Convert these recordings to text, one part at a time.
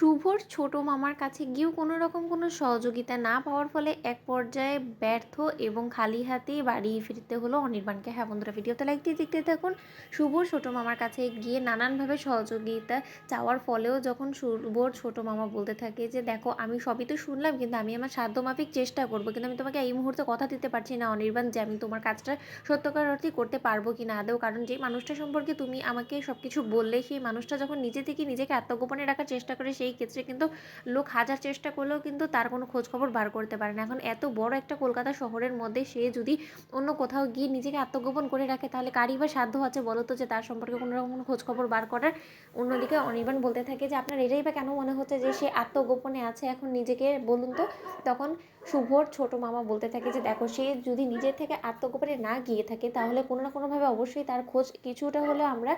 শুভর ছোট মামার কাছে গিয়েও কোনো রকম কোনো সহযোগিতা না পাওয়ার ফলে এক পর্যায়ে ব্যর্থ এবং খালি হাতেই বাড়ি ফিরতে হলো অনির্বাণকে। হ্যাঁ বন্ধুরা, ভিডিওতে লাইক দিয়ে দেখতে থাকুন। শুভর ছোট মামার কাছে গিয়ে নানানভাবে সহযোগিতা চাওয়ার ফলেও যখন শুভর ছোট মামা বলতে থাকে যে দেখো, আমি সবই তো শুনলাম, কিন্তু আমি আমার সাধ্যমাফিক চেষ্টা করবো, কিন্তু আমি তোমাকে এই মুহূর্তে কথা দিতে পারছি না অনির্বাণ যে আমি তোমার কাজটা সত্যকার অর্থেই করতে পারবো কি না আদৌ। কারণ যে মানুষটা সম্পর্কে তুমি আমাকে সব কিছু বললে, সেই মানুষটা যখন নিজে থেকে নিজেকে আত্মগোপনে রাখার চেষ্টা করে, সেই ক্ষেত্রে কিন্তু লোক হাজার চেষ্টা করলেও কিন্তু তার কোনো খোঁজখবর বার করতে পারে না। এখন এত বড় একটা কলকাতা শহরের মধ্যে সে যদি অন্য কোথাও গিয়ে নিজেকে আত্মগোপন করে রাখে, তাহলে কারই বা সাধ্য আছে বলো তো যে তার সম্পর্কে কোনো রকম খোঁজখবর বার করার। অন্যদিকে অনির্বাণ বলতে থাকে যে আপনার এটাই বা কেন মনে হচ্ছে যে সে আত্মগোপনে আছে এখন নিজেকে, বলুন তো। তখন শুভর ছোট মামা বলতে থাকে যে দেখো, সে যদি নিজের থেকে আত্মগোপনে না গিয়ে থাকে তাহলে কোনো না কোনোভাবে অবশ্যই তার খোঁজ কিছুটা হলেও আমরা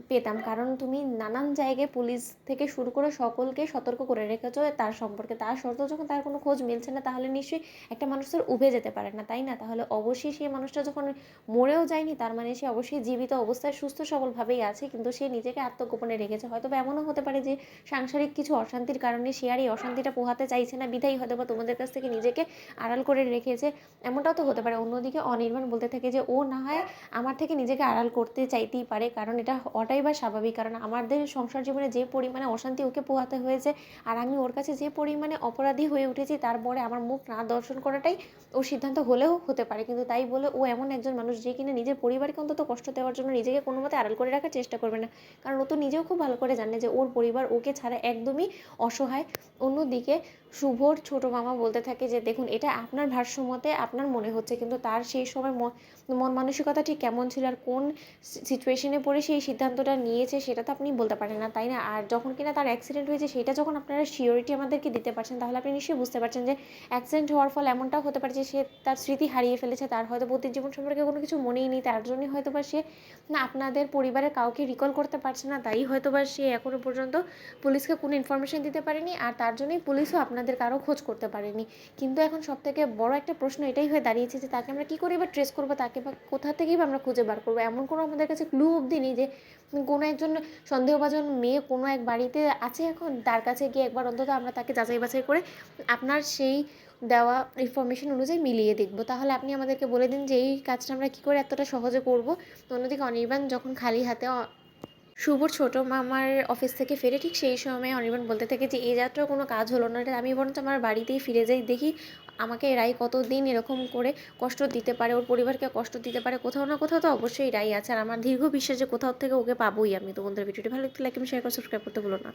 পেতাম। কারণ তুমি নানান জায়গায় পুলিশ থেকে শুরু করে সকলকে সতর্ক করে রেখেছো তার সম্পর্কে, তার সত্ত্বেও যখন তার কোনো খোঁজ মিলছে না, তাহলে নিশ্চয়ই একটা মানুষের উভে যেতে পারে না, তাই না? তাহলে অবশ্যই সেই মানুষটা যখন মরেও যায়নি, তার মানে সে অবশ্যই জীবিত অবস্থায় সুস্থ সবলভাবেই আছে, কিন্তু সে নিজেকে আত্মগোপনে রেখেছে। হয়তো বা এমনও হতে পারে যে সাংসারিক কিছু অশান্তির কারণে সে আর এই অশান্তিটা পোহাতে চাইছে না, বিধাই হয়তো বা তোমাদের কাছ থেকে নিজেকে আড়াল করে রেখেছে। এমনটাও তো হতে পারে। অন্যদিকে অনির্বাণ বলতে থাকে যে ও না হয় আমার থেকে নিজেকে আড়াল করতে চাইতেই পারে, কারণ এটা হওয়াটাই বা স্বাভাবিক। কারণ আমাদের সংসার জীবনে যে পরিমাণে অশান্তি ওকে পোহাতে হয়েছে, আর আমি ওর কাছে যে পরিমাণে অপরাধী হয়ে উঠেছি, তারপরে আমার মুখ না দর্শন করাটাই ওর সিদ্ধান্ত হলেও হতে পারে। কিন্তু তাই বলে ও এমন একজন মানুষ যে কিনা নিজের পরিবারকে অন্তত কষ্ট দেওয়ার জন্য নিজেকে কোনো মতে আড়াল করে রাখার চেষ্টা করবে না। কারণ ও তো নিজেও খুব ভালো করে জানে যে ওর পরিবার ওকে ছাড়া একদমই অসহায়। অন্যদিকে শুভর ছোট মামা বলতে থাকে যে দেখুন, এটা আপনার ভারসাম্যতে আপনার মনে হচ্ছে, কিন্তু তার সেই সময় মন মানসিকতা ঠিক কেমন ছিল আর কোন সিচুয়েশনে পড়ে সেই সিদ্ধান্তটা নিয়েছে সেটা তো আপনি বলতে পারেন না, তাই না? আর যখন কিনা তার অ্যাক্সিডেন্ট হয়েছে সেটা যখন আপনারা শিওরিটি আমাদেরকে দিতে পারছেন, তাহলে আপনি নিশ্চয়ই বুঝতে পারছেন যে অ্যাক্সিডেন্ট হওয়ার ফলে এমনটাও হতে পারে যে সে তার স্মৃতি হারিয়ে ফেলেছে, তার হয়তো প্রতি জীবন সম্পর্কে কোনো কিছু মনেই নেই, তার জন্যই হয়তো বা সে না আপনাদের পরিবারের কাউকে রিকল করতে পারছে না, তাই হয়তো বা সে এখনো পর্যন্ত পুলিশকে কোনো ইনফরমেশন দিতে পারেনি, আর তার জন্যই পুলিশও আপনাদের কারো খোঁজ করতে পারেনি। কিন্তু এখন সব থেকে বড় একটা প্রশ্ন এটাই হয়ে দাঁড়িয়েছে যে তাকে আমরা কী করে বা ট্রেস করবো, তাকে বা কোথা থেকেই বা আমরা খুঁজে বার করবো? এমন কোনো আমাদের কাছে ক্লু অবধি নেই যে কোনো একজন সন্দেহভাজন মেয়ে কোনো এক বাড়িতে আছে, এখন তার কাছে গিয়ে একবার অন্তত আমরা তাকে যাচাই বাছাই করে আপনার সেই দেওয়া ইনফরমেশন অনুযায়ী মিলিয়ে দেখবো। তাহলে আপনি আমাদেরকে বলে দিন যে এই কাজটা আমরা কী করে এতটা সহজে করবো। তো অন্যদিকে অনির্বাণ যখন খালি হাতে শুভর ছোট মামার অফিস থেকে ফিরে, ঠিক সেই সময় অনির্বাণ বলতে থাকে যে এই যাত্রাও কোনো কাজ হলো না রে, আমি বরঞ্চ আমার বাড়িতেই ফিরে যাই, দেখি আমাকে রাই কতদিন এরকম করে কষ্ট দিতে পারে, ওর পরিবারকে কষ্ট দিতে পারে। কোথাও না কোথাও তো অবশ্যই রাই আছে, আর আমার দীর্ঘ বিশ্বাস যে কোথাও থেকে ওকে পাবোই আমি। তো বন্ধুরা, ভিডিওটি ভালো লাগলে লাইক এবং শেয়ার করে সাবস্ক্রাইব করতে ভুলো না।